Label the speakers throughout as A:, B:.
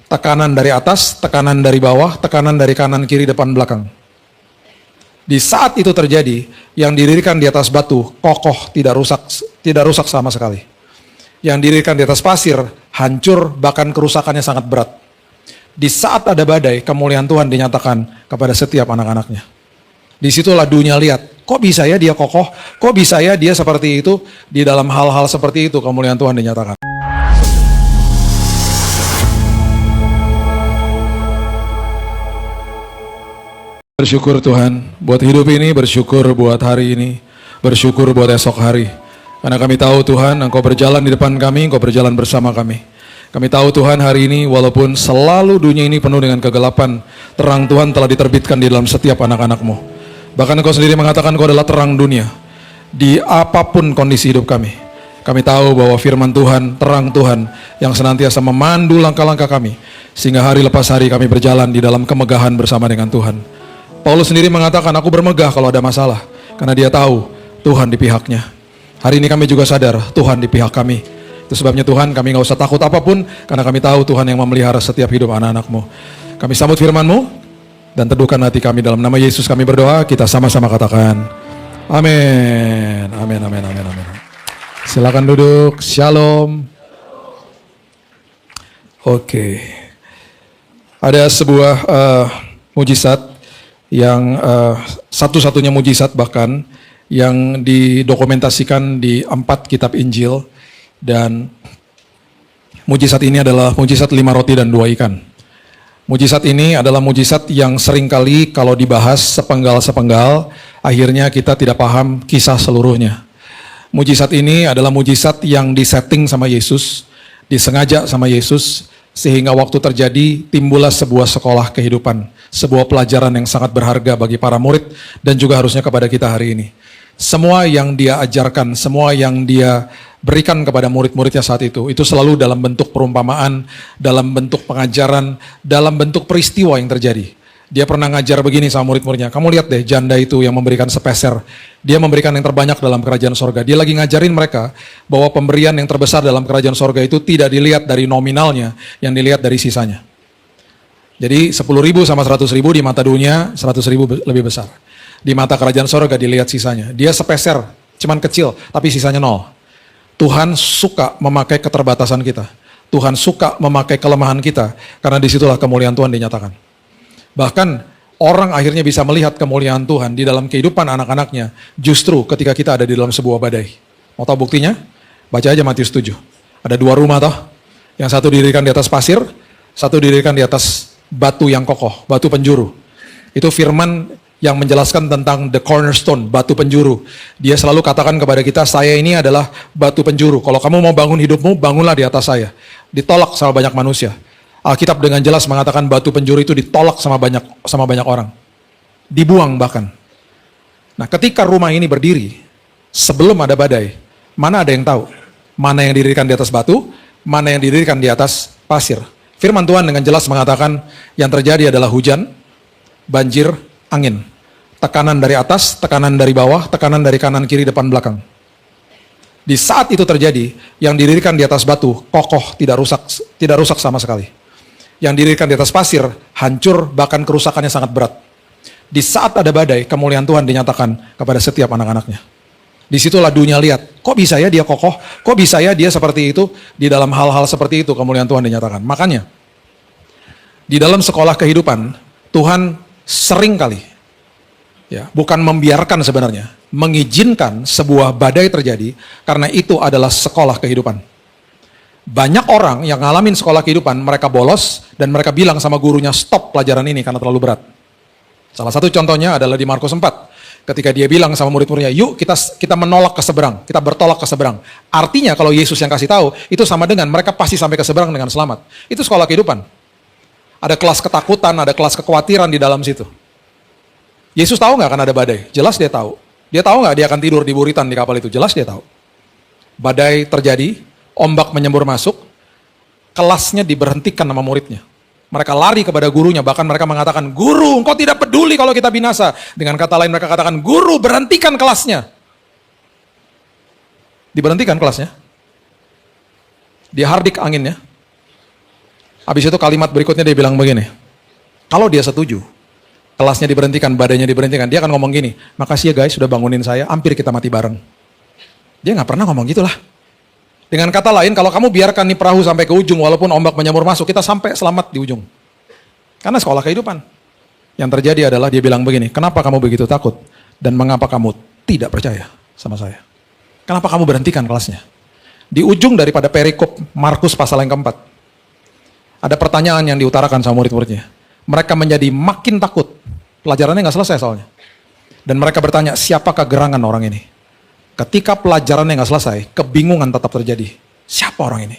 A: tekanan dari atas, tekanan dari bawah, tekanan dari kanan, kiri, depan, belakang. Di saat itu terjadi, yang didirikan di atas batu kokoh, tidak rusak sama sekali. Yang didirikan di atas pasir hancur, bahkan kerusakannya sangat berat. Di saat ada badai, kemuliaan Tuhan dinyatakan kepada setiap anak-anaknya. Disitulah dunia lihat, kok bisa ya dia kokoh, kok bisa ya dia seperti itu. Di dalam hal-hal seperti itu kemuliaan Tuhan dinyatakan. Bersyukur Tuhan buat hidup ini, bersyukur buat hari ini, bersyukur buat esok hari. Karena kami tahu Tuhan, Engkau berjalan di depan kami, Engkau berjalan bersama kami. Kami tahu Tuhan hari ini walaupun selalu dunia ini penuh dengan kegelapan, terang Tuhan telah diterbitkan di dalam setiap anak-anak-Mu. Bahkan Engkau sendiri mengatakan Engkau adalah terang dunia di apapun kondisi hidup kami. Kami tahu bahwa firman Tuhan, terang Tuhan yang senantiasa memandu langkah-langkah kami, sehingga hari lepas hari kami berjalan di dalam kemegahan bersama dengan Tuhan. Paulus sendiri mengatakan, aku bermegah kalau ada masalah, karena dia tahu Tuhan di pihaknya. Hari ini kami juga sadar Tuhan di pihak kami. Itu sebabnya Tuhan, kami gak usah takut apapun, karena kami tahu Tuhan yang memelihara setiap hidup anak-anak-Mu. Kami sambut firman-Mu, dan teduhkan hati kami. Dalam nama Yesus kami berdoa, kita sama-sama katakan amin. Amin, amin, amin, amin. Silakan duduk. Shalom. Oke. Ada sebuah mujizat yang satu-satunya mujizat bahkan yang didokumentasikan di 4 kitab Injil, dan mujizat ini adalah mujizat 5 roti dan 2 ikan. Mujizat ini adalah mujizat yang seringkali kalau dibahas sepenggal-sepenggal, akhirnya kita tidak paham kisah seluruhnya. Mujizat ini adalah mujizat yang disetting sama Yesus, disengaja sama Yesus, sehingga waktu terjadi timbullah sebuah sekolah kehidupan, sebuah pelajaran yang sangat berharga bagi para murid dan juga harusnya kepada kita hari ini. Semua yang dia ajarkan, semua yang dia berikan kepada murid-muridnya saat itu selalu dalam bentuk perumpamaan, dalam bentuk pengajaran, dalam bentuk peristiwa yang terjadi. Dia pernah ngajar begini sama murid-muridnya, kamu lihat deh janda itu yang memberikan sepeser, dia memberikan yang terbanyak dalam kerajaan sorga. Dia lagi ngajarin mereka bahwa pemberian yang terbesar dalam kerajaan sorga itu tidak dilihat dari nominalnya, yang dilihat dari sisanya. Jadi 10.000 sama 100.000 di mata dunia, 100.000 lebih besar. Di mata kerajaan sorga dilihat sisanya. Dia sepeser, cuman kecil, tapi sisanya 0. Tuhan suka memakai keterbatasan kita. Tuhan suka memakai kelemahan kita, karena disitulah kemuliaan Tuhan dinyatakan. Bahkan orang akhirnya bisa melihat kemuliaan Tuhan di dalam kehidupan anak-anaknya justru ketika kita ada di dalam sebuah badai. Mau tahu buktinya? Baca aja Matius 7. Ada 2 rumah toh. Yang satu didirikan di atas pasir, satu didirikan di atas batu yang kokoh, batu penjuru. Itu firman yang menjelaskan tentang the cornerstone, batu penjuru. Dia selalu katakan kepada kita, saya ini adalah batu penjuru. Kalau kamu mau bangun hidupmu, bangunlah di atas saya. Ditolak sama banyak manusia. Alkitab dengan jelas mengatakan batu penjuru itu ditolak sama banyak orang. Dibuang bahkan. Nah, ketika rumah ini berdiri, sebelum ada badai, mana ada yang tahu? Mana yang didirikan di atas batu, mana yang didirikan di atas pasir. Firman Tuhan dengan jelas mengatakan yang terjadi adalah hujan, banjir, angin. Tekanan dari atas, tekanan dari bawah, tekanan dari kanan, kiri, depan, belakang. Di saat itu terjadi, yang didirikan di atas batu kokoh, tidak rusak sama sekali. Yang didirikan di atas pasir hancur, bahkan kerusakannya sangat berat. Di saat ada badai, kemuliaan Tuhan dinyatakan kepada setiap anak-anaknya. Disitulah dunia lihat, kok bisa ya dia kokoh, kok bisa ya dia seperti itu. Di dalam hal-hal seperti itu kemuliaan Tuhan dinyatakan. Makanya di dalam sekolah kehidupan Tuhan sering kali bukan membiarkan sebenarnya, mengizinkan sebuah badai terjadi, karena itu adalah sekolah kehidupan. Banyak orang yang ngalamin sekolah kehidupan, mereka bolos dan mereka bilang sama gurunya, stop pelajaran ini karena terlalu berat. Salah satu contohnya adalah di Markus 4. Ketika dia bilang sama murid-muridnya, yuk kita menolak ke seberang, kita bertolak ke seberang. Artinya kalau Yesus yang kasih tahu, itu sama dengan mereka pasti sampai ke seberang dengan selamat. Itu sekolah kehidupan. Ada kelas ketakutan, ada kelas kekhawatiran di dalam situ. Yesus tahu nggak akan ada badai? Jelas dia tahu. Dia tahu nggak dia akan tidur di buritan di kapal itu? Jelas dia tahu. Badai terjadi, ombak menyembur masuk, kelasnya diberhentikan sama muridnya. Mereka lari kepada gurunya, bahkan mereka mengatakan, guru, engkau tidak peduli kalau kita binasa. Dengan kata lain mereka katakan, guru, berhentikan kelasnya. Diberhentikan kelasnya. Dihardik anginnya. Habis itu kalimat berikutnya dia bilang begini, kalau dia setuju, kelasnya diberhentikan, badannya diberhentikan, dia akan ngomong gini, makasih ya guys sudah bangunin saya, hampir kita mati bareng. Dia nggak pernah ngomong gitulah. Dengan kata lain, kalau kamu biarkan nih perahu sampai ke ujung, walaupun ombak menyamur masuk, kita sampai selamat di ujung. Karena sekolah kehidupan. Yang terjadi adalah dia bilang begini, kenapa kamu begitu takut? Dan mengapa kamu tidak percaya sama saya? Kenapa kamu berhentikan kelasnya? Di ujung daripada perikop Markus pasal yang keempat, ada pertanyaan yang diutarakan sama murid-muridnya. Mereka menjadi makin takut. Pelajarannya nggak selesai soalnya. Dan mereka bertanya, siapakah gerangan orang ini? Ketika pelajarannya nggak selesai, kebingungan tetap terjadi. Siapa orang ini?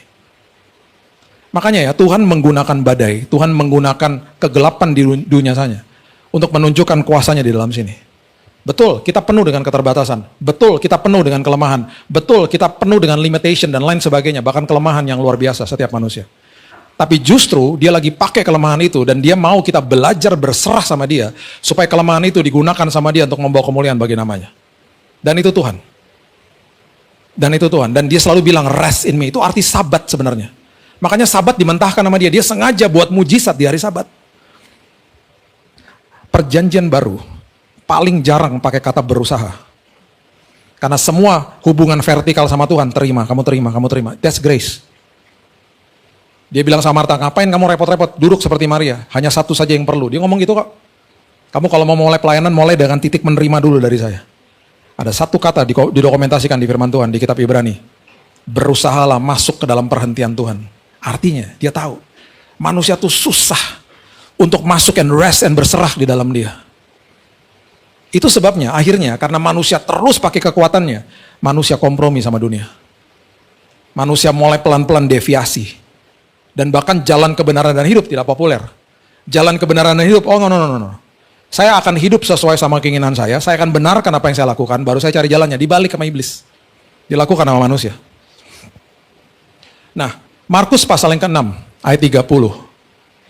A: Makanya ya, Tuhan menggunakan badai, Tuhan menggunakan kegelapan di dunia saja untuk menunjukkan kuasanya di dalam sini. Betul, kita penuh dengan keterbatasan. Betul, kita penuh dengan kelemahan. Betul, kita penuh dengan limitation dan lain sebagainya, bahkan kelemahan yang luar biasa setiap manusia. Tapi justru dia lagi pakai kelemahan itu dan dia mau kita belajar berserah sama dia supaya kelemahan itu digunakan sama dia untuk membawa kemuliaan bagi namanya. Dan itu Tuhan. Dan itu Tuhan. Dan dia selalu bilang rest in me. Itu arti sabat sebenarnya. Makanya sabat dimentahkan sama dia. Dia sengaja buat mujizat di hari sabat. Perjanjian baru paling jarang pakai kata berusaha. Karena semua hubungan vertikal sama Tuhan, terima, kamu terima, kamu terima. That's grace. Dia bilang sama Marta, ngapain kamu repot-repot, duduk seperti Maria. Hanya satu saja yang perlu. Dia ngomong gitu kok. Kamu kalau mau mulai pelayanan, mulai dengan titik menerima dulu dari saya. Ada satu kata didokumentasikan di firman Tuhan, di kitab Ibrani. Berusahalah masuk ke dalam perhentian Tuhan. Artinya, dia tahu. Manusia tuh susah untuk masuk and rest and berserah di dalam dia. Itu sebabnya, akhirnya, karena manusia terus pakai kekuatannya, manusia kompromi sama dunia. Manusia mulai pelan-pelan deviasi. Dan bahkan jalan kebenaran dan hidup tidak populer. Jalan kebenaran dan hidup, oh no. Saya akan hidup sesuai sama keinginan saya akan benarkan apa yang saya lakukan, baru saya cari jalannya, dibalik sama iblis. Dilakukan sama manusia. Nah, Markus pasal yang ke-6, ayat 30.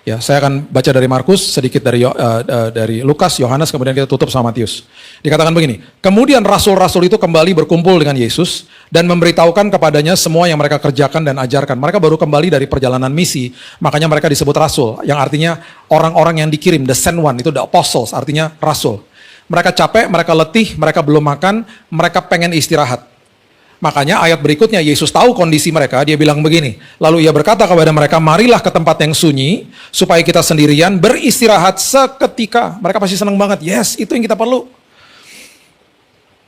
A: Ya, saya akan baca dari Markus, sedikit dari Lukas, Yohanes, kemudian kita tutup sama Matius. Dikatakan begini, kemudian rasul-rasul itu kembali berkumpul dengan Yesus dan memberitahukan kepadanya semua yang mereka kerjakan dan ajarkan. Mereka baru kembali dari perjalanan misi, makanya mereka disebut rasul, yang artinya orang-orang yang dikirim, the sent one, itu the apostles, artinya rasul. Mereka capek, mereka letih, mereka belum makan, mereka pengen istirahat. Makanya ayat berikutnya Yesus tahu kondisi mereka, dia bilang begini, lalu ia berkata kepada mereka, marilah ke tempat yang sunyi, supaya kita sendirian beristirahat seketika. Mereka pasti senang banget, yes, itu yang kita perlu.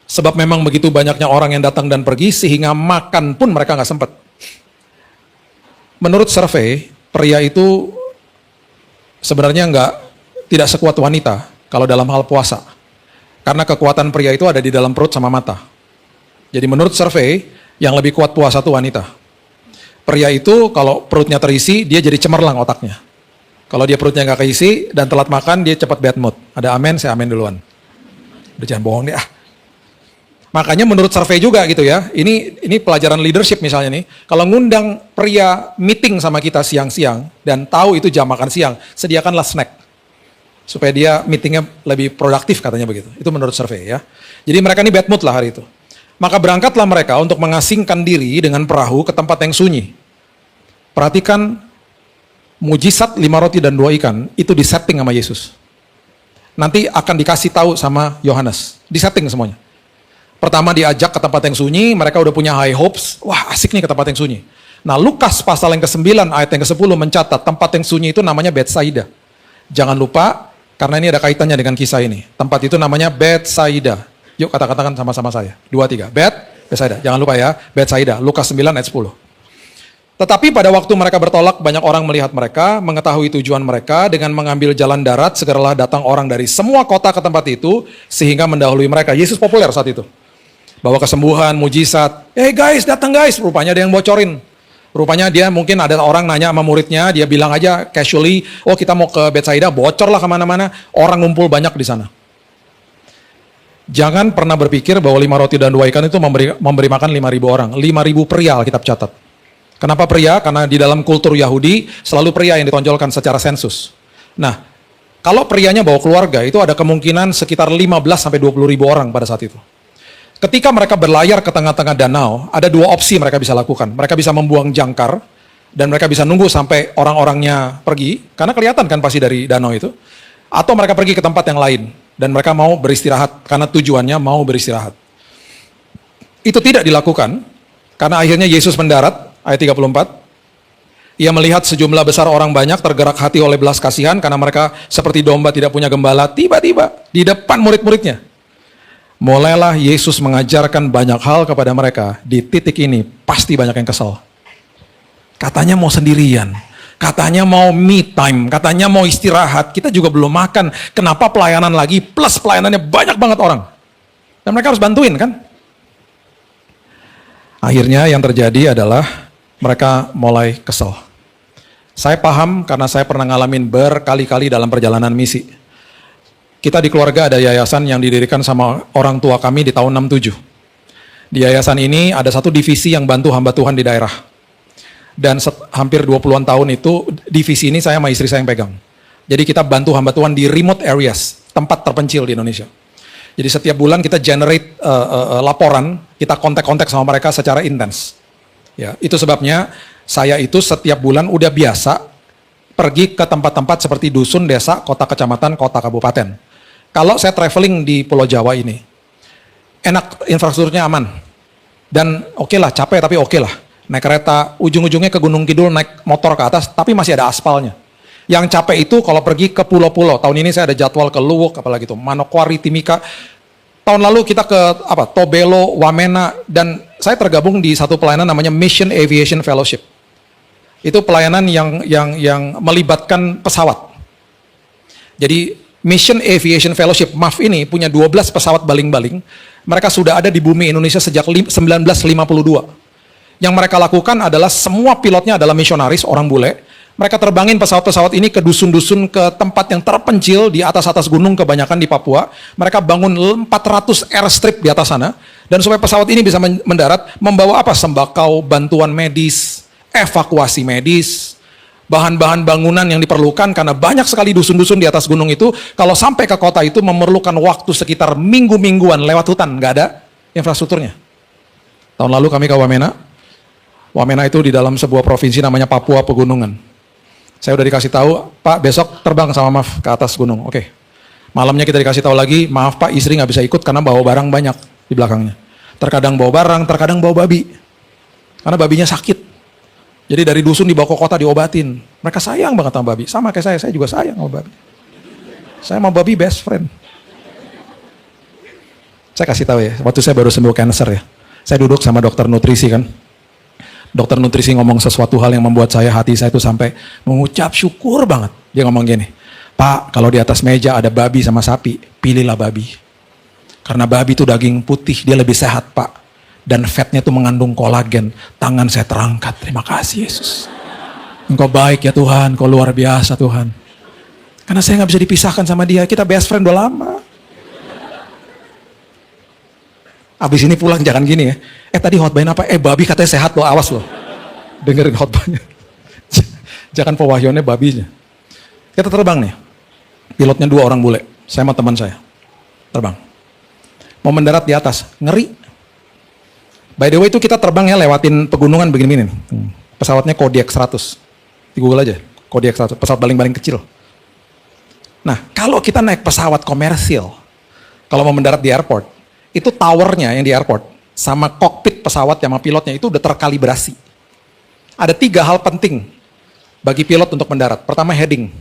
A: Sebab memang begitu banyaknya orang yang datang dan pergi, sehingga makan pun mereka nggak sempat. Menurut survei, pria itu sebenarnya tidak sekuat wanita kalau dalam hal puasa. Karena kekuatan pria itu ada di dalam perut sama mata. Jadi menurut survei, yang lebih kuat puasa itu wanita. Pria itu kalau perutnya terisi, dia jadi cemerlang otaknya. Kalau dia perutnya nggak keisi dan telat makan, dia cepat bad mood. Ada amen, saya amen duluan. Udah jangan bohong deh ah. Makanya menurut survei juga gitu ya, ini pelajaran leadership misalnya nih, kalau ngundang pria meeting sama kita siang-siang, dan tahu itu jam makan siang, sediakanlah snack. Supaya dia meetingnya lebih produktif katanya begitu. Itu menurut survei ya. Jadi mereka ini bad mood lah hari itu. Maka berangkatlah mereka untuk mengasingkan diri dengan perahu ke tempat yang sunyi. Perhatikan mujizat 5 roti dan 2 ikan itu disetting sama Yesus. Nanti akan dikasih tahu sama Yohanes. Disetting semuanya. Pertama diajak ke tempat yang sunyi, mereka udah punya high hopes. Wah asik nih ke tempat yang sunyi. Nah Lukas pasal yang ke-9 ayat yang ke-10 mencatat tempat yang sunyi itu namanya Betsaida. Jangan lupa karena ini ada kaitannya dengan kisah ini. Tempat itu namanya Betsaida. Yuk katakan sama-sama saya. 2, 3. Betsaida. Jangan lupa ya. Betsaida. Lukas 9 ayat 10. Tetapi pada waktu mereka bertolak, banyak orang melihat mereka, mengetahui tujuan mereka, dengan mengambil jalan darat, segeralah datang orang dari semua kota ke tempat itu, sehingga mendahului mereka. Yesus populer saat itu. Bawa kesembuhan, mujizat. Guys, datang guys. Rupanya ada yang bocorin. Rupanya dia mungkin ada orang nanya sama muridnya, dia bilang aja casually, oh kita mau ke Betsaida, bocorlah kemana-mana. Orang ngumpul banyak di sana. Jangan pernah berpikir bahwa 5 roti dan 2 ikan itu memberi makan 5.000 orang. 5.000 pria Alkitab catat. Kenapa pria? Karena di dalam kultur Yahudi selalu pria yang ditonjolkan secara sensus. Nah, kalau prianya bawa keluarga itu ada kemungkinan sekitar 15-20 ribu orang pada saat itu. Ketika mereka berlayar ke tengah-tengah danau, ada 2 opsi mereka bisa lakukan. Mereka bisa membuang jangkar Dan mereka bisa nunggu sampai orang-orangnya pergi, karena kelihatan kan pasti dari danau itu. Atau mereka pergi ke tempat yang lain, dan mereka mau beristirahat, karena tujuannya mau beristirahat. Itu tidak dilakukan, karena akhirnya Yesus mendarat, ayat 34. Ia melihat sejumlah besar orang banyak tergerak hati oleh belas kasihan, karena mereka seperti domba tidak punya gembala. Tiba-tiba di depan murid-muridnya, mulailah Yesus mengajarkan banyak hal kepada mereka. Di titik ini pasti banyak yang kesal. Katanya mau sendirian, katanya mau me time, katanya mau istirahat. Kita juga belum makan. Kenapa pelayanan lagi? Plus pelayanannya banyak banget orang. Dan mereka harus bantuin kan? Akhirnya yang terjadi adalah mereka mulai kesel. Saya paham karena saya pernah ngalamin berkali-kali dalam perjalanan misi. Kita di keluarga ada yayasan yang didirikan sama orang tua kami di tahun 67. Di yayasan ini ada satu divisi yang bantu hamba Tuhan di daerah. Dan hampir 20-an tahun itu divisi ini saya sama istri saya yang pegang. Jadi kita bantu hamba Tuhan di remote areas, tempat terpencil di Indonesia. Jadi setiap bulan kita generate laporan, kita kontak-kontak sama mereka secara intens. Ya, itu sebabnya saya itu setiap bulan udah biasa pergi ke tempat-tempat seperti dusun, desa, kota kecamatan, kota kabupaten. Kalau saya traveling di Pulau Jawa ini, enak, infrastrukturnya aman. Dan oke lah, capek tapi oke lah. Naik kereta, ujung-ujungnya ke Gunung Kidul, naik motor ke atas, tapi masih ada aspalnya. Yang capek itu kalau pergi ke pulau-pulau. Tahun ini saya ada jadwal ke Luwuk, apalagi itu, Manokwari, Timika. Tahun lalu kita ke Tobelo, Wamena, dan saya tergabung di satu pelayanan namanya Mission Aviation Fellowship. Itu pelayanan yang melibatkan pesawat. Jadi Mission Aviation Fellowship, MAF ini punya 12 pesawat baling-baling. Mereka sudah ada di bumi Indonesia sejak 1952. Yang mereka lakukan adalah semua pilotnya adalah misionaris, orang bule. Mereka terbangin pesawat-pesawat ini ke dusun-dusun, ke tempat yang terpencil di atas-atas gunung, kebanyakan di Papua. Mereka bangun 400 airstrip di atas sana. Dan supaya pesawat ini bisa mendarat, membawa apa? Sembako, bantuan medis, evakuasi medis, bahan-bahan bangunan yang diperlukan, karena banyak sekali dusun-dusun di atas gunung itu. Kalau sampai ke kota itu memerlukan waktu sekitar minggu-mingguan lewat hutan, nggak ada infrastrukturnya. Tahun lalu kami ke Wamena. Wamena itu di dalam sebuah provinsi namanya Papua Pegunungan. Saya udah dikasih tahu, Pak besok terbang sama MAF ke atas gunung. Oke. Malamnya kita dikasih tahu lagi, maaf Pak istri nggak bisa ikut karena bawa barang banyak di belakangnya. Terkadang bawa barang, terkadang bawa babi. Karena babinya sakit. Jadi dari dusun dibawa ke kota diobatin. Mereka sayang banget sama babi. Sama kayak saya juga sayang sama babi. Saya sama babi best friend. Saya kasih tahu ya, waktu saya baru sembuh cancer ya. Saya duduk sama dokter nutrisi kan. Dokter nutrisi ngomong sesuatu hal yang membuat hati saya itu sampai mengucap syukur banget. Dia ngomong gini, Pak, kalau di atas meja ada babi sama sapi, pilihlah babi. Karena babi itu daging putih, dia lebih sehat, Pak. Dan fatnya itu mengandung kolagen. Tangan saya terangkat, terima kasih Yesus. Engkau baik ya Tuhan, Engkau luar biasa Tuhan. Karena saya nggak bisa dipisahkan sama dia, kita best friend udah lama. Abis ini pulang jangan gini ya. Tadi khotbahin apa? Babi katanya sehat loh, awas loh. Dengerin khotbahnya. Jangan pewahyuannya babinya. Kita terbang nih. Pilotnya 2 orang bule. Saya sama teman saya. Terbang. Mau mendarat di atas. Ngeri. By the way itu kita terbang ya lewatin pegunungan begini-begini. Pesawatnya Kodiak 100. Di Google aja. Kodiak 100. Pesawat paling kecil. Nah, kalau kita naik pesawat komersil. Kalau mau mendarat di airport. Itu towernya yang di airport sama kokpit pesawat sama pilotnya itu udah terkalibrasi. Ada 3 hal penting bagi pilot untuk mendarat. Pertama heading.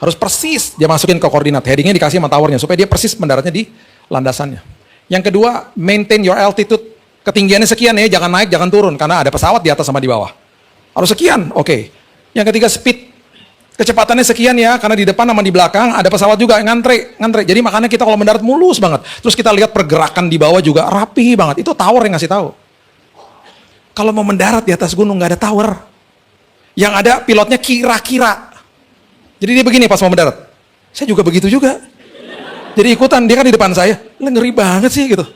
A: Harus persis dia masukin ke koordinat. Headingnya dikasih sama towernya supaya dia persis mendaratnya di landasannya. Yang kedua, maintain your altitude. Ketinggiannya sekian ya, jangan naik, jangan turun. Karena ada pesawat di atas sama di bawah. Harus sekian, oke. Yang ketiga, speed. Kecepatannya sekian ya, karena di depan sama di belakang ada pesawat juga ngantre. Jadi makanya kita kalau mendarat mulus banget. Terus kita lihat pergerakan di bawah juga rapi banget. Itu tower yang ngasih tahu. Kalau mau mendarat di atas gunung nggak ada tower. Yang ada pilotnya kira-kira. Jadi dia begini pas mau mendarat. Saya juga begitu juga. Jadi ikutan, dia kan di depan saya. Ngeri banget sih gitu.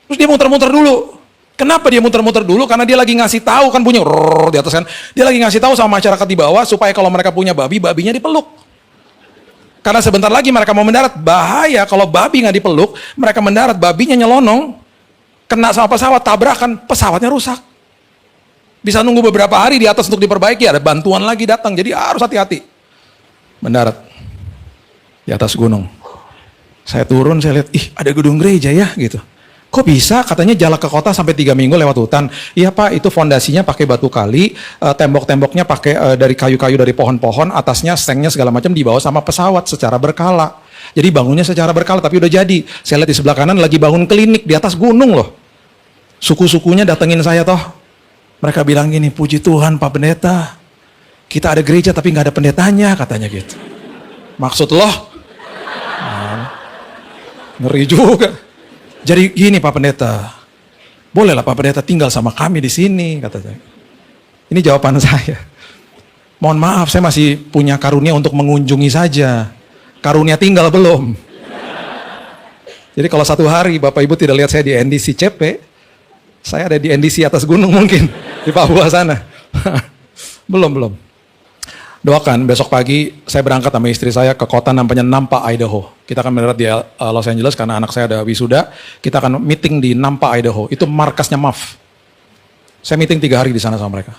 A: Terus dia muter-muter dulu. Kenapa dia muter-muter dulu? Karena dia lagi ngasih tahu kan bunyi di atas kan. Dia lagi ngasih tahu sama masyarakat di bawah supaya kalau mereka punya babi, babinya dipeluk. Karena sebentar lagi mereka mau mendarat, bahaya kalau babi nggak dipeluk, mereka mendarat, babinya nyelonong, kena sama pesawat, tabrakan, pesawatnya rusak. Bisa nunggu beberapa hari di atas untuk diperbaiki, ada bantuan lagi datang. Jadi harus hati-hati. Mendarat di atas gunung. Saya turun, saya lihat, ih ada gedung gereja ya gitu. Kok bisa? Katanya jalan ke kota sampai 3 minggu lewat hutan. Iya Pak, itu fondasinya pakai batu kali, tembok-temboknya pakai dari kayu-kayu dari pohon-pohon, atasnya stengnya segala macam dibawa sama pesawat secara berkala. Jadi bangunnya secara berkala, tapi udah jadi. Saya lihat di sebelah kanan lagi bangun klinik di atas gunung loh. Suku-sukunya datengin saya toh. Mereka bilang gini, puji Tuhan Pak Pendeta, kita ada gereja tapi nggak ada pendetanya, katanya gitu. Maksud loh? Ngeri juga. Jadi gini Pak Pendeta, bolehlah Pak Pendeta tinggal sama kami di sini, katanya. Ini jawaban saya. Mohon maaf, saya masih punya karunia untuk mengunjungi saja. Karunia tinggal belum. Jadi kalau satu hari Bapak Ibu tidak lihat saya di NDC CP, saya ada di NDC atas gunung mungkin, di Papua sana. Belum. Doakan, besok pagi saya berangkat sama istri saya ke kota namanya Nampa, Idaho. Kita akan mendarat di Los Angeles karena anak saya ada wisuda. Kita akan meeting di Nampa, Idaho. Itu markasnya MAF. Saya meeting 3 hari di sana sama mereka.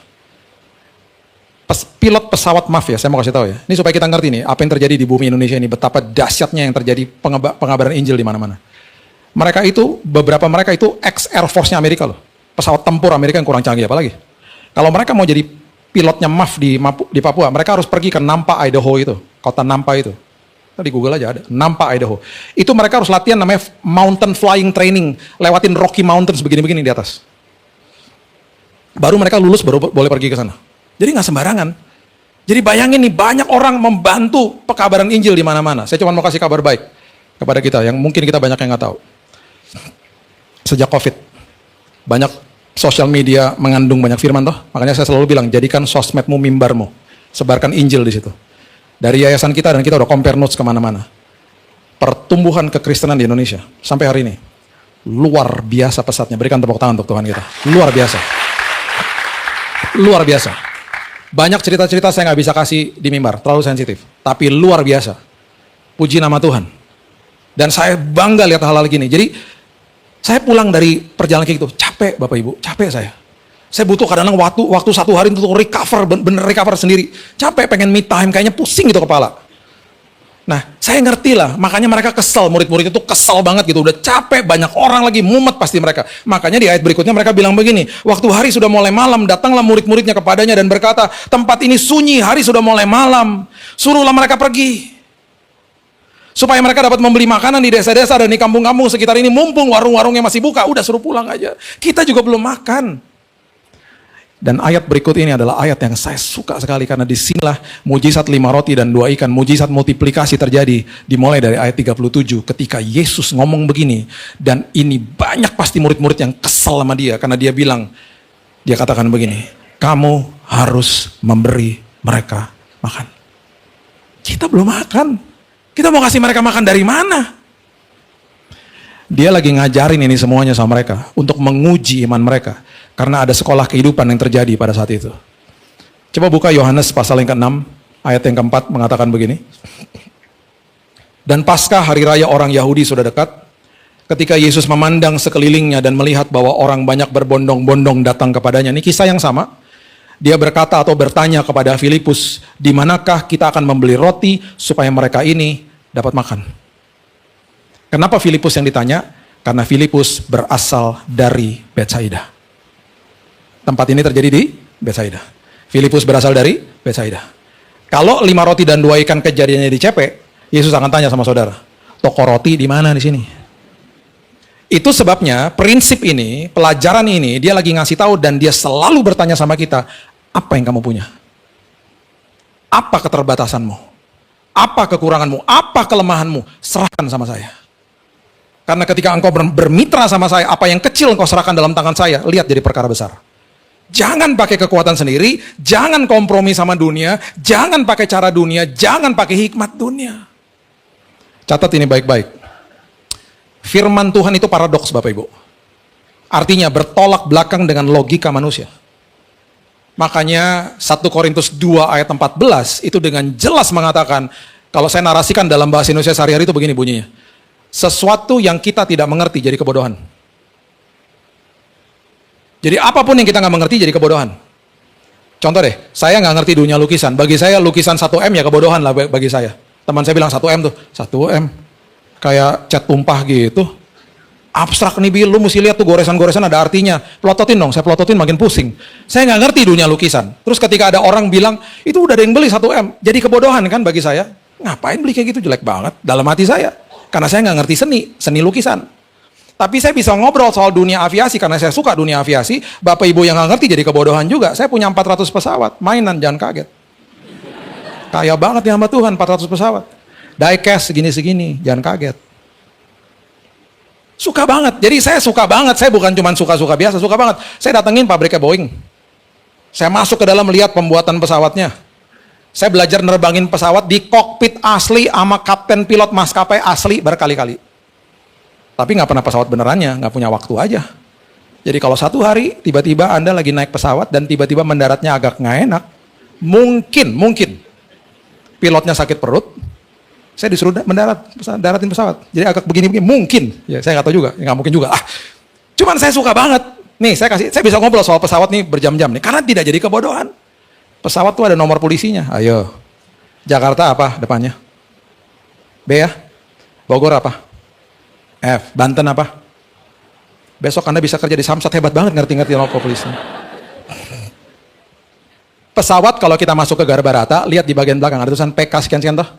A: Pilot pesawat MAF ya, saya mau kasih tahu ya. Ini supaya kita ngerti nih, apa yang terjadi di bumi Indonesia ini, betapa dahsyatnya yang terjadi pengabaran Injil di mana-mana. Mereka itu, beberapa mereka itu ex-Air Force-nya Amerika loh. Pesawat tempur Amerika yang kurang canggih apalagi. Kalau mereka mau jadi pilotnya MAF di Papua, mereka harus pergi ke Nampa, Idaho itu. Kota Nampa itu. Di Google aja ada. Nampa, Idaho. Itu mereka harus latihan namanya mountain flying training. Lewatin Rocky Mountains begini-begini di atas. Baru mereka lulus, baru boleh pergi ke sana. Jadi nggak sembarangan. Jadi bayangin nih, banyak orang membantu pekabaran Injil di mana-mana. Saya cuma mau kasih kabar baik kepada kita, yang mungkin kita banyak yang nggak tahu. Sejak COVID, banyak sosial media mengandung banyak firman toh. Makanya saya selalu bilang, jadikan sosmedmu mimbarmu. Sebarkan Injil di situ. Dari yayasan kita, dan kita udah compare notes kemana-mana. Pertumbuhan kekristenan di Indonesia, sampai hari ini, luar biasa pesatnya. Berikan tepuk tangan untuk Tuhan kita. Luar biasa. Luar biasa. Banyak cerita-cerita saya nggak bisa kasih di mimbar, terlalu sensitif. Tapi luar biasa. Puji nama Tuhan. Dan saya bangga lihat hal-hal gini. Jadi, saya pulang dari perjalanan kayak gitu, capek Bapak Ibu, capek saya. Saya butuh kadang-kadang waktu 1 hari untuk recover, bener recover sendiri. Capek, pengen me time, kayaknya pusing gitu kepala. Nah, saya ngerti lah, makanya mereka kesel, murid-murid itu kesel banget gitu, udah capek, banyak orang lagi, mumet pasti mereka. Makanya di ayat berikutnya mereka bilang begini, waktu hari sudah mulai malam, datanglah murid-muridnya kepadanya dan berkata, tempat ini sunyi, hari sudah mulai malam, suruhlah mereka pergi. Supaya mereka dapat membeli makanan di desa-desa dan di kampung-kampung sekitar ini, mumpung warung-warungnya masih buka, udah suruh pulang aja. Kita juga belum makan. Dan ayat berikut ini adalah ayat yang saya suka sekali, karena disinilah mujizat 5 roti dan 2 ikan, mujizat multiplikasi terjadi, dimulai dari ayat 37, ketika Yesus ngomong begini, dan ini banyak pasti murid-murid yang kesel sama dia, karena dia bilang, dia katakan begini, kamu harus memberi mereka makan. Kita belum makan. Kita mau kasih mereka makan dari mana? Dia lagi ngajarin ini semuanya sama mereka untuk menguji iman mereka. Karena ada sekolah kehidupan yang terjadi pada saat itu. Coba buka Yohanes pasal yang ke-6, ayat yang ke-4 mengatakan begini. Dan Paskah hari raya orang Yahudi sudah dekat. Ketika Yesus memandang sekelilingnya dan melihat bahwa orang banyak berbondong-bondong datang kepadanya. Ini kisah yang sama. Dia berkata atau bertanya kepada Filipus, di manakah kita akan membeli roti supaya mereka ini dapat makan? Kenapa Filipus yang ditanya? Karena Filipus berasal dari Betsaida. Tempat ini terjadi di Betsaida. Filipus berasal dari Betsaida. Kalau 5 roti dan 2 ikan kejadiannya di CP, Yesus akan tanya sama saudara, toko roti di mana di sini? Itu sebabnya prinsip ini, pelajaran ini, dia lagi ngasih tahu dan dia selalu bertanya sama kita, apa yang kamu punya? Apa keterbatasanmu? Apa kekuranganmu? Apa kelemahanmu? Serahkan sama saya. Karena ketika engkau bermitra sama saya, apa yang kecil engkau serahkan dalam tangan saya, lihat jadi perkara besar. Jangan pakai kekuatan sendiri, jangan kompromi sama dunia, jangan pakai cara dunia, jangan pakai hikmat dunia. Catat ini baik-baik. Firman Tuhan itu paradoks Bapak Ibu. Artinya bertolak belakang dengan logika manusia. Makanya 1 Korintus 2 ayat 14 itu dengan jelas mengatakan, kalau saya narasikan dalam bahasa Indonesia sehari-hari itu begini bunyinya. Sesuatu yang kita tidak mengerti jadi kebodohan. Jadi apapun yang kita nggak mengerti jadi kebodohan. Contoh deh, saya nggak ngerti dunia lukisan. Bagi saya lukisan 1M ya kebodohan lah bagi saya. Teman saya bilang 1M tuh, 1M. Kayak cat tumpah gitu. Abstrak nih Bil, lu mesti lihat tuh goresan-goresan ada artinya. Plototin dong, saya plototin makin pusing. Saya nggak ngerti dunia lukisan. Terus ketika ada orang bilang, itu udah ada yang beli 1M. Jadi kebodohan kan bagi saya. Ngapain beli kayak gitu, jelek banget. Dalam hati saya. Karena saya nggak ngerti seni lukisan. Tapi saya bisa ngobrol soal dunia aviasi karena saya suka dunia aviasi. Bapak Ibu yang nggak ngerti jadi kebodohan juga. Saya punya 400 pesawat, mainan jangan kaget. Kaya banget ya hamba Tuhan 400 pesawat. Diecast segini-segini, jangan kaget. Suka banget. Jadi saya suka banget. Saya bukan cuma suka-suka biasa, suka banget. Saya datengin pabriknya Boeing. Saya masuk ke dalam melihat pembuatan pesawatnya. Saya belajar nerbangin pesawat di kokpit asli sama kapten pilot maskapai asli berkali-kali. Tapi nggak pernah pesawat benerannya, nggak punya waktu aja. Jadi kalau satu hari tiba-tiba Anda lagi naik pesawat dan tiba-tiba mendaratnya agak nggak enak, mungkin pilotnya sakit perut, saya disuruh daratin pesawat. Jadi agak begini-begini, mungkin. Ya saya nggak tahu juga, nggak mungkin juga. Cuman saya suka banget. Nih saya bisa ngobrol soal pesawat nih berjam-jam nih, karena tidak jadi kebodohan. Pesawat tuh ada nomor polisinya. Ayo, Jakarta apa depannya? B ya, Bogor apa? F, Banten apa? Besok Anda bisa kerja di Samsat, hebat banget ngerti-ngerti nomor polisi. Pesawat kalau kita masuk ke Garbarata, lihat di bagian belakang ada tulisan PK sekian-sekian toh.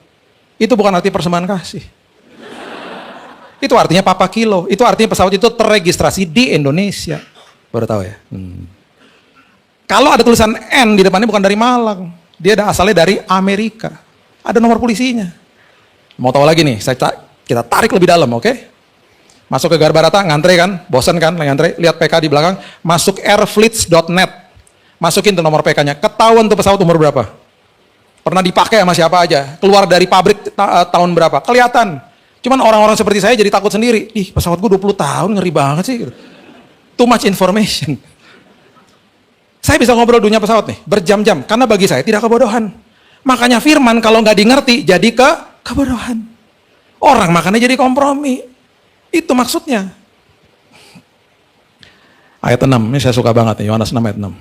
A: Itu bukan arti persembahan kasih. Itu artinya Papa Kilo. Itu artinya pesawat itu terregistrasi di Indonesia. Baru tahu ya? Kalau ada tulisan N di depannya bukan dari Malang. Dia asalnya dari Amerika. Ada nomor polisinya. Mau tahu lagi nih, kita tarik lebih dalam, oke? Masuk ke Garbarata, ngantre kan? Bosen kan? Ngantre, lihat PK di belakang. Masuk airfleets.net. Masukin tuh nomor PK-nya. Ketahuan tuh pesawat umur berapa. Pernah dipakai sama siapa aja. Keluar dari pabrik tahun berapa. Kelihatan. Cuman orang-orang seperti saya jadi takut sendiri. Ih, pesawat gue 20 tahun, ngeri banget sih. Too much information. Saya bisa ngobrol dunia pesawat nih, berjam-jam. Karena bagi saya tidak kebodohan. Makanya firman kalau nggak di ngerti, jadi kebodohan. Orang makanya jadi kompromi. Itu maksudnya. Ayat 6, ini saya suka banget nih, Yohanes 6 ayat 6.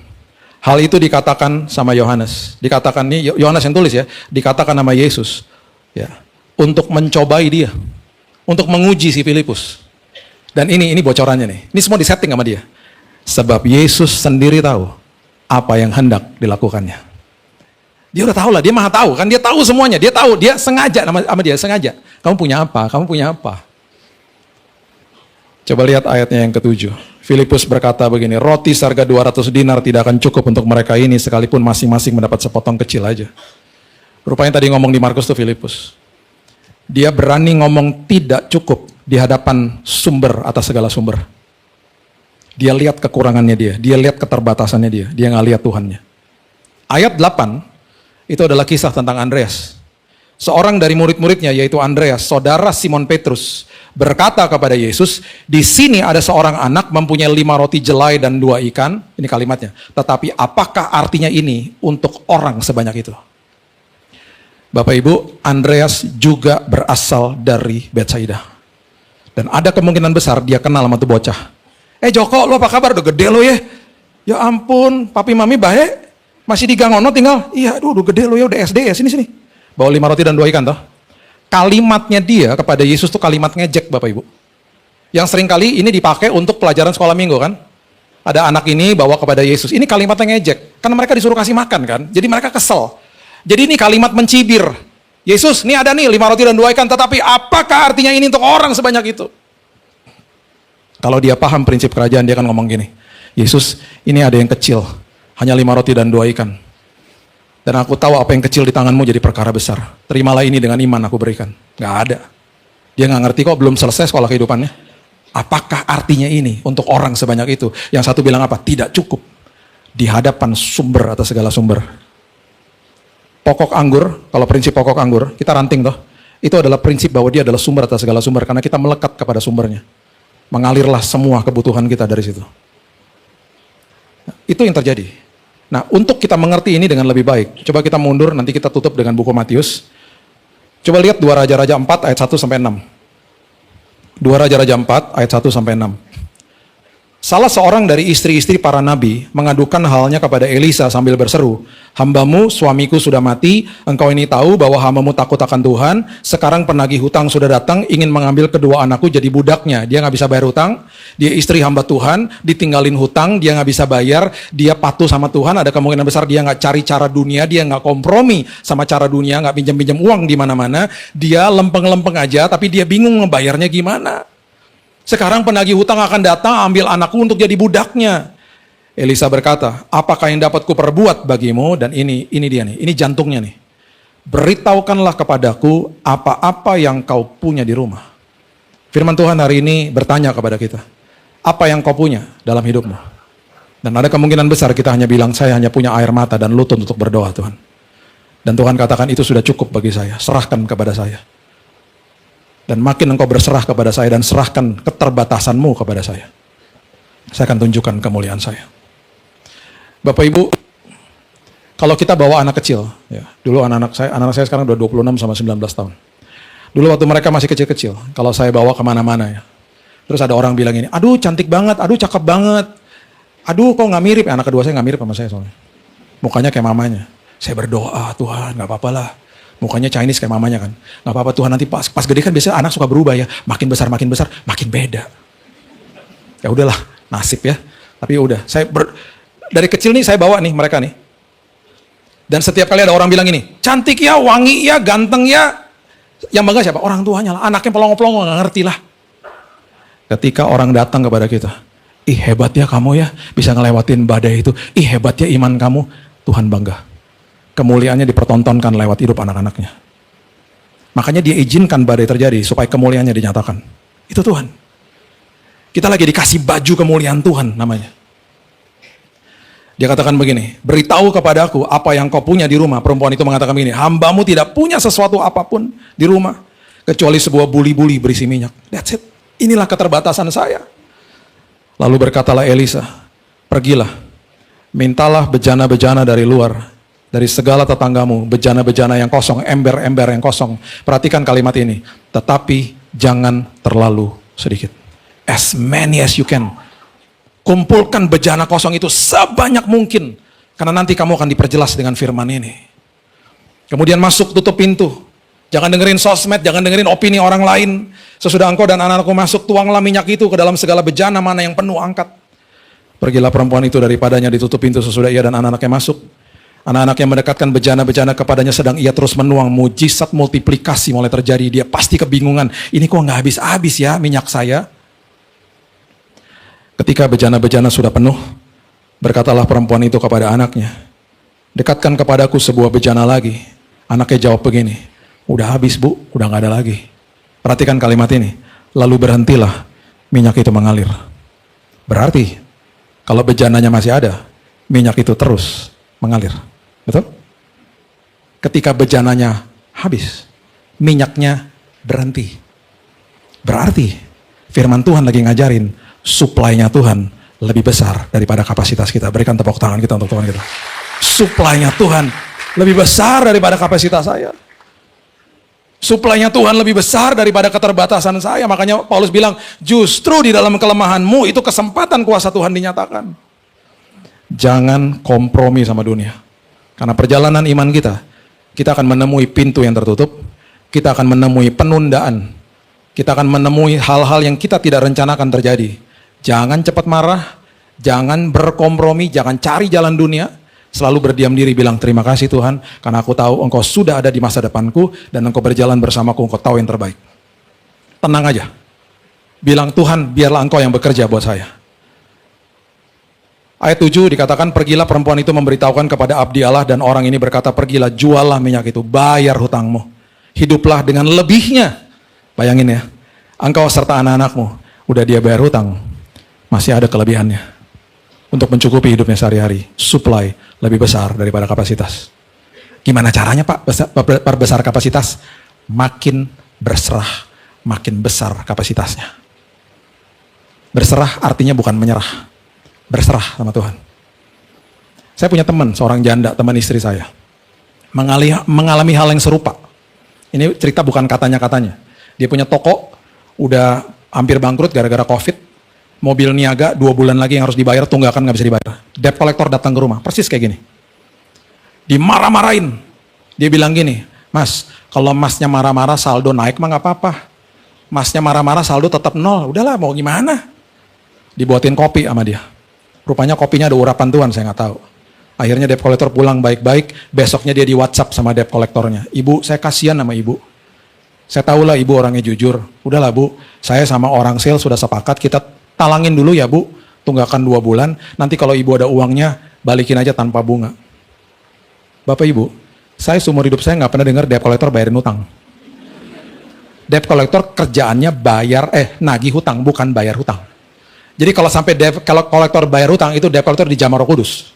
A: Hal itu dikatakan sama Yohanes. Dikatakan nih, Yohanes yang tulis ya, dikatakan sama Yesus. Ya, untuk mencobai dia. Untuk menguji si Filipus. Dan ini bocorannya nih. Ini semua disetting sama dia. Sebab Yesus sendiri tahu apa yang hendak dilakukannya. Dia udah tahu lah, dia maha tahu kan, dia tahu semuanya, dia tahu, dia sengaja sama dia, sengaja. Kamu punya apa? Kamu punya apa? Coba lihat ayatnya yang ke-7. Filipus berkata begini, roti seharga 200 dinar tidak akan cukup untuk mereka ini sekalipun masing-masing mendapat sepotong kecil aja. Rupanya tadi ngomong di Markus tuh Filipus. Dia berani ngomong tidak cukup di hadapan sumber atas segala sumber. Dia lihat kekurangannya dia lihat keterbatasannya dia nggak lihat Tuhannya. Ayat 8 itu adalah kisah tentang Andreas. Seorang dari murid-muridnya yaitu Andreas, saudara Simon Petrus, berkata kepada Yesus, di sini ada seorang anak mempunyai 5 roti jelai dan 2 ikan. Ini kalimatnya. Tetapi apakah artinya ini untuk orang sebanyak itu? Bapak Ibu, Andreas juga berasal dari Betsaida. Dan ada kemungkinan besar dia kenal sama tuh bocah. Joko, lo apa kabar? Udah gede lo ya? Ya ampun, papi mami baik. Masih di Gangono tinggal? Iya, udah gede lo ya, udah SD ya, sini. Bawa 5 roti dan 2 ikan toh. Kalimatnya dia kepada Yesus tuh kalimat ngejek Bapak Ibu. Yang sering kali ini dipakai untuk pelajaran sekolah minggu kan. Ada anak ini bawa kepada Yesus. Ini kalimatnya ngejek. Karena mereka disuruh kasih makan kan. Jadi mereka kesel. Jadi ini kalimat mencibir. Yesus, ini ada nih 5 roti dan 2 ikan. Tetapi apakah artinya ini untuk orang sebanyak itu? Kalau dia paham prinsip kerajaan, dia akan ngomong gini. Yesus, ini ada yang kecil. Hanya 5 roti dan 2 ikan. Dan aku tahu apa yang kecil di tanganmu jadi perkara besar. Terimalah ini dengan iman aku berikan. Gak ada. Dia gak ngerti kok, belum selesai sekolah kehidupannya. Apakah artinya ini untuk orang sebanyak itu? Yang satu bilang apa? Tidak cukup. Di hadapan sumber atas segala sumber. Pokok anggur, kalau prinsip pokok anggur, kita ranting toh. Itu adalah prinsip bahwa dia adalah sumber atas segala sumber. Karena kita melekat kepada sumbernya. Mengalirlah semua kebutuhan kita dari situ. Itu yang terjadi. Nah, untuk kita mengerti ini dengan lebih baik, coba kita mundur, nanti kita tutup dengan buku Matius. Coba lihat 2 Raja-Raja 4 ayat 1 sampai 6. 2 Raja-Raja 4 ayat 1 sampai 6. Salah seorang dari istri-istri para nabi mengadukan halnya kepada Elisa sambil berseru, "Hambamu, suamiku sudah mati, engkau ini tahu bahwa hambamu takut akan Tuhan, sekarang penagih hutang sudah datang, ingin mengambil kedua anakku jadi budaknya. Dia nggak bisa bayar hutang, dia istri hamba Tuhan, ditinggalin hutang, dia nggak bisa bayar, dia patuh sama Tuhan, ada kemungkinan besar dia nggak cari cara dunia, dia nggak kompromi sama cara dunia, nggak pinjam-pinjam uang di mana-mana, dia lempeng-lempeng aja, tapi dia bingung ngebayarnya gimana. Sekarang penagih hutang akan datang ambil anakku untuk jadi budaknya." Elisa berkata, "Apakah yang dapat kuperbuat bagimu?" Dan ini dia nih, ini jantungnya nih. "Beritahukanlah kepadaku apa-apa yang kau punya di rumah." Firman Tuhan hari ini bertanya kepada kita, apa yang kau punya dalam hidupmu? Dan ada kemungkinan besar kita hanya bilang, saya hanya punya air mata dan lutut untuk berdoa, Tuhan. Dan Tuhan katakan, itu sudah cukup bagi saya, serahkan kepada saya. Dan makin engkau berserah kepada saya dan serahkan keterbatasanmu kepada saya akan tunjukkan kemuliaan saya. Bapak Ibu, kalau kita bawa anak kecil, ya, dulu anak saya sekarang udah 26 sama 19 tahun. Dulu waktu mereka masih kecil-kecil, kalau saya bawa kemana-mana ya, terus ada orang bilang ini, "Aduh cantik banget, aduh cakep banget, aduh kok nggak mirip." Anak kedua saya nggak mirip sama saya soalnya, mukanya kayak mamanya. Saya berdoa, "Tuhan nggak apa-apa lah, mukanya Chinese kayak mamanya kan. Nggak apa-apa Tuhan, nanti pas gede kan biasanya anak suka berubah ya. Makin besar, makin beda." Ya udahlah, nasib ya. Tapi ya udah, dari kecil nih saya bawa nih mereka nih. Dan setiap kali ada orang bilang ini, "Cantik ya, wangi ya, ganteng ya." Yang bangga siapa? Orang tuanya lah. Anaknya pelongo-pelongo, nggak ngerti lah. Ketika orang datang kepada kita, "Ih hebat ya kamu ya, bisa ngelewatin badai itu. Ih hebat ya iman kamu." Tuhan bangga. Kemuliaannya dipertontonkan lewat hidup anak-anaknya. Makanya dia izinkan badai terjadi supaya kemuliaannya dinyatakan. Itu Tuhan. Kita lagi dikasih baju kemuliaan Tuhan namanya. Dia katakan begini, "Beritahu kepadaku apa yang kau punya di rumah." Perempuan itu mengatakan begini, "Hambamu tidak punya sesuatu apapun di rumah kecuali sebuah buli-buli berisi minyak." That's it. Inilah keterbatasan saya. Lalu berkatalah Elisa, "Pergilah, mintalah bejana-bejana dari luar, dari segala tetanggamu, bejana-bejana yang kosong, ember-ember yang kosong." Perhatikan kalimat ini, "Tetapi jangan terlalu sedikit." As many as you can. Kumpulkan bejana kosong itu sebanyak mungkin, karena nanti kamu akan diperjelas dengan firman ini. Kemudian masuk, tutup pintu. Jangan dengerin sosmed, jangan dengerin opini orang lain. Sesudah engkau dan anak-anakku masuk, tuanglah minyak itu ke dalam segala bejana mana yang penuh, angkat. Pergilah perempuan itu daripadanya, ditutup pintu sesudah ia dan anak-anaknya masuk. Anak-anak yang mendekatkan bejana-bejana kepadanya, sedang ia terus menuang, mujizat multiplikasi mulai terjadi. Dia pasti kebingungan, ini kok nggak habis-habis ya minyak saya. Ketika bejana-bejana sudah penuh, berkatalah perempuan itu kepada anaknya, "Dekatkan kepadaku sebuah bejana lagi." Anaknya jawab begini, "Udah habis bu, udah nggak ada lagi." Perhatikan kalimat ini, "Lalu berhentilah minyak itu mengalir." Berarti, kalau bejananya masih ada, minyak itu terus mengalir. Betul? Ketika bejananya habis, minyaknya berhenti. Berarti, firman Tuhan lagi ngajarin, supply-nya Tuhan lebih besar daripada kapasitas kita. Berikan tepuk tangan kita untuk Tuhan kita. Supply-nya Tuhan lebih besar daripada kapasitas saya. Supply-nya Tuhan lebih besar daripada keterbatasan saya. Makanya Paulus bilang, justru di dalam kelemahanmu itu kesempatan kuasa Tuhan dinyatakan. Jangan kompromi sama dunia. Karena perjalanan iman kita akan menemui pintu yang tertutup, kita akan menemui penundaan, kita akan menemui hal-hal yang kita tidak rencanakan terjadi. Jangan cepat marah, jangan berkompromi, jangan cari jalan dunia. Selalu berdiam diri, bilang terima kasih Tuhan, karena aku tahu engkau sudah ada di masa depanku, dan engkau berjalan bersamaku, engkau tahu yang terbaik. Tenang aja. Bilang, "Tuhan, biarlah engkau yang bekerja buat saya." Ayat 7 dikatakan, "Pergilah perempuan itu memberitahukan kepada abdi Allah, dan orang ini berkata, pergilah, juallah minyak itu, bayar hutangmu. Hiduplah dengan lebihnya." Bayangin ya, engkau serta anak-anakmu, udah dia bayar hutang, masih ada kelebihannya untuk mencukupi hidupnya sehari-hari. Supply lebih besar daripada kapasitas. Gimana caranya Pak perbesar kapasitas? Makin berserah, makin besar kapasitasnya. Berserah artinya bukan menyerah. Berserah sama Tuhan. Saya punya teman, seorang janda, teman istri saya. Mengalami hal yang serupa. Ini cerita bukan katanya-katanya. Dia punya toko, udah hampir bangkrut gara-gara COVID. mobil niaga 2 bulan lagi yang harus dibayar, tunggakan nggak bisa dibayar. Debt collector datang ke rumah, persis kayak gini. Dimarah-marahin. Dia bilang gini, Mas, kalau masnya marah-marah saldo naik mah nggak apa-apa. Masnya marah-marah saldo tetap nol, udahlah mau gimana. Dibuatin kopi sama dia. Rupanya kopinya ada urapan Tuhan, saya nggak tahu. Akhirnya debt collector pulang baik-baik, besoknya dia di WhatsApp sama debt collectornya. Ibu, saya kasihan sama ibu. Saya tahulah ibu orangnya jujur. Udahlah bu, saya sama orang sales sudah sepakat, kita talangin dulu ya bu, tunggakan 2 bulan, nanti kalau ibu ada uangnya, balikin aja tanpa bunga. Bapak ibu, saya seumur hidup saya nggak pernah dengar debt collector bayarin utang. Debt collector kerjaannya nagih hutang, bukan bayar hutang. Jadi kalau sampai kalau kolektor bayar hutang, itu debt collector di Jamaah Roh Kudus.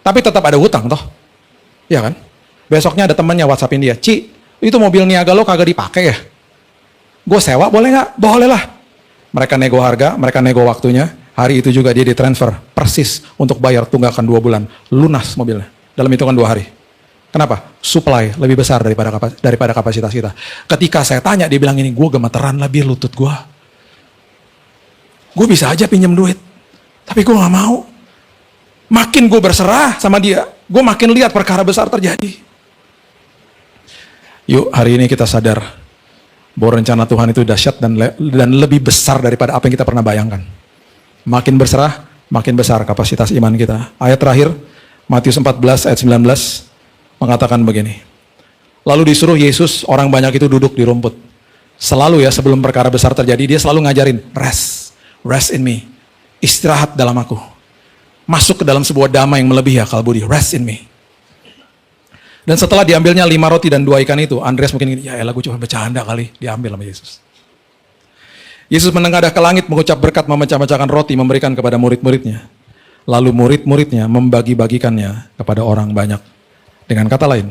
A: Tapi tetap ada hutang toh. Ya kan? Besoknya ada temannya WhatsAppin dia, Ci, itu mobil niaga lo kagak dipakai ya? Gue sewa boleh nggak? Boleh lah. Mereka nego harga, mereka nego waktunya. Hari itu juga dia ditransfer persis untuk bayar tunggakan 2 bulan. Lunas mobilnya dalam hitungan 2 hari. Kenapa? Supply lebih besar daripada kapasitas kita. Ketika saya tanya, dia bilang ini, gue gemeteran lah bir lutut gue. Gue bisa aja pinjam duit, tapi gue gak mau. Makin gue berserah sama dia, gue makin lihat perkara besar terjadi. Yuk hari ini kita sadar bahwa rencana Tuhan itu dahsyat dan lebih besar daripada apa yang kita pernah bayangkan. Makin berserah, makin besar kapasitas iman kita. Ayat terakhir, Matius 14 ayat 19 mengatakan begini. Lalu disuruh Yesus, orang banyak itu duduk di rumput. Selalu ya sebelum perkara besar terjadi, dia selalu ngajarin, rest in me. Istirahat dalam aku. Masuk ke dalam sebuah damai yang melebihi akal budi. Rest in me. Dan setelah diambilnya 5 roti dan 2 ikan itu, Andreas mungkin gini, ya elah gue cuma bercanda kali. Diambil sama Yesus. Yesus menengadah ke langit, mengucap berkat, memecah-mecahkan roti, memberikan kepada murid-muridnya. Lalu murid-muridnya membagi-bagikannya kepada orang banyak. Dengan kata lain,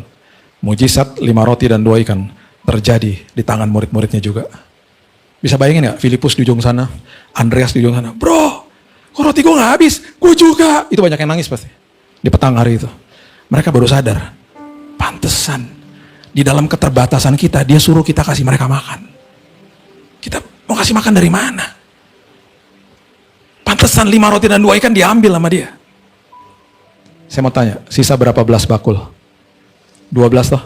A: mujizat 5 roti dan 2 ikan terjadi di tangan murid-muridnya juga. Bisa bayangin gak? Filipus di ujung sana, Andreas di ujung sana. Bro, kok roti gue gak habis? Gue juga. Itu banyak yang nangis pasti. Di petang hari itu. Mereka baru sadar. Pantesan. Di dalam keterbatasan kita, dia suruh kita kasih mereka makan. Kita mau kasih makan dari mana? Pantesan 5 roti dan 2 ikan diambil sama dia. Saya mau tanya, sisa berapa belas bakul? 12 toh?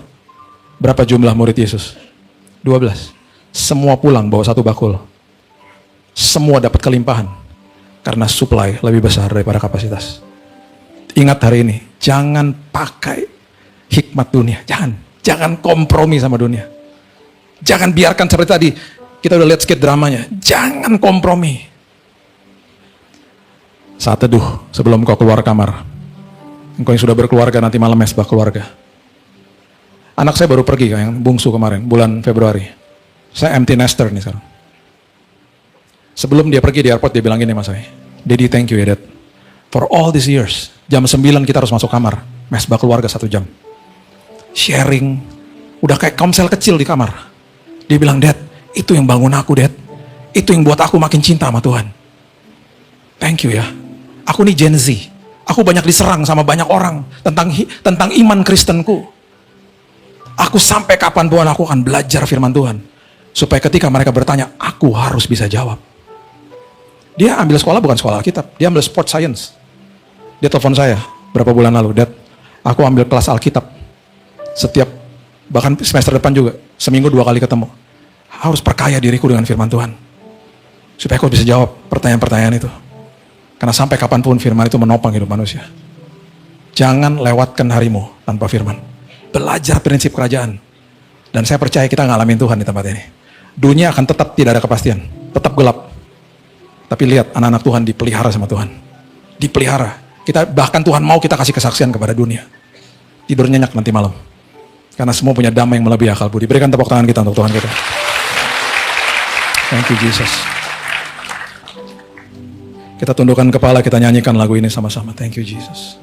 A: Berapa jumlah murid Yesus? 12. Semua pulang bawa 1 bakul. Semua dapat kelimpahan. Karena supply lebih besar daripada kapasitas. Ingat hari ini, jangan pakai hikmat dunia. Jangan kompromi sama dunia. Jangan biarkan seperti tadi, kita udah lihat skit dramanya. Jangan kompromi. Saat teduh, sebelum kau keluar kamar. Engkau yang sudah berkeluarga, nanti malam mesbah keluarga. Anak saya baru pergi, yang bungsu kemarin, bulan Februari. Saya empty nester nih sekarang. Sebelum dia pergi di airport, dia bilang gini sama saya, Daddy, thank you ya Dad. For all these years, jam 9 kita harus masuk kamar, mesbah keluarga 1 jam. Sharing, udah kayak komsel kecil di kamar. Dia bilang, Dad, itu yang bangun aku, Dad. Itu yang buat aku makin cinta sama Tuhan. Thank you ya. Aku nih Gen Z. Aku banyak diserang sama banyak orang tentang iman Kristenku. Aku sampai kapan Tuhan, aku akan belajar firman Tuhan. Supaya ketika mereka bertanya, aku harus bisa jawab. Dia ambil sekolah bukan sekolah Alkitab, dia ambil sport science. Dia telepon saya berapa bulan lalu, Dad, aku ambil kelas Alkitab. Bahkan semester depan juga, seminggu 2 kali ketemu. Harus perkaya diriku dengan firman Tuhan. Supaya aku bisa jawab pertanyaan-pertanyaan itu. Karena sampai kapanpun firman itu menopang hidup manusia. Jangan lewatkan harimu tanpa firman. Belajar prinsip kerajaan. Dan saya percaya kita ngalamin Tuhan di tempat ini. Dunia akan tetap tidak ada kepastian. Tetap gelap. Tapi lihat, anak-anak Tuhan dipelihara sama Tuhan. Dipelihara. Bahkan Tuhan mau kita kasih kesaksian kepada dunia. Tidur nyenyak nanti malam. Karena semua punya damai yang melebihi akal budi. Berikan tepuk tangan kita untuk Tuhan kita. Thank you Jesus. Kita tundukkan kepala, kita nyanyikan lagu ini sama-sama. Thank you Jesus.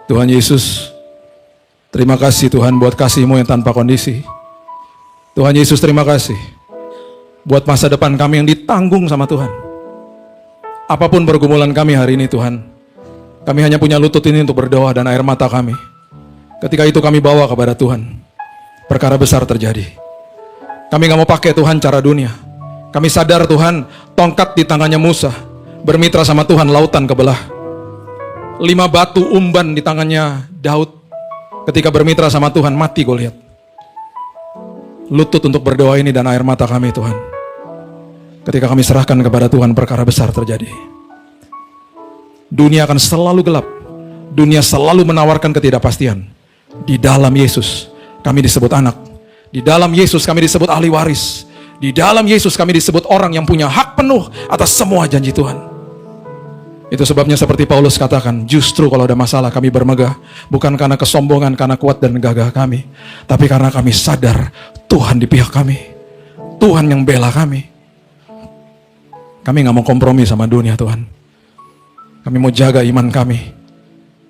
A: Tuhan Yesus, terima kasih Tuhan buat kasih-Mu yang tanpa kondisi. Tuhan Yesus, terima kasih buat masa depan kami yang ditanggung sama Tuhan. Apapun pergumulan kami hari ini Tuhan, kami hanya punya lutut ini untuk berdoa dan air mata kami. Ketika itu kami bawa kepada Tuhan. Perkara besar terjadi. Kami gak mau pakai Tuhan cara dunia. Kami sadar Tuhan, tongkat di tangannya Musa, bermitra sama Tuhan, lautan kebelah. 5 batu umban di tangannya Daud, ketika bermitra sama Tuhan, mati Goliat. Lutut untuk berdoa ini dan air mata kami Tuhan. Ketika kami serahkan kepada Tuhan, perkara besar terjadi. Dunia akan selalu gelap. Dunia selalu menawarkan ketidakpastian. Di dalam Yesus kami disebut anak. Di dalam Yesus kami disebut ahli waris. Di dalam Yesus kami disebut orang yang punya hak penuh atas semua janji Tuhan. Itu sebabnya seperti Paulus katakan, justru kalau ada masalah kami bermegah, bukan karena kesombongan, karena kuat dan gagah kami, tapi karena kami sadar Tuhan di pihak kami. Tuhan yang bela kami. Kami gak mau kompromi sama dunia Tuhan. Kami mau jaga iman kami.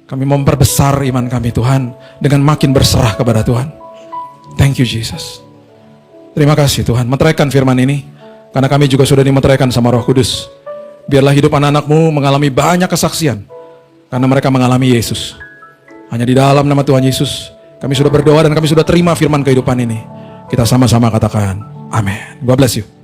A: Kami mau memperbesar iman kami Tuhan, dengan makin berserah kepada Tuhan. Thank you Jesus. Terima kasih Tuhan, meteraikan firman ini, karena kami juga sudah dimeteraikan sama Roh Kudus. Biarlah hidup anak-anak-Mu mengalami banyak kesaksian, karena mereka mengalami Yesus. Hanya di dalam nama Tuhan Yesus, kami sudah berdoa dan kami sudah terima firman kehidupan ini. Kita sama-sama katakan, amin. God bless you.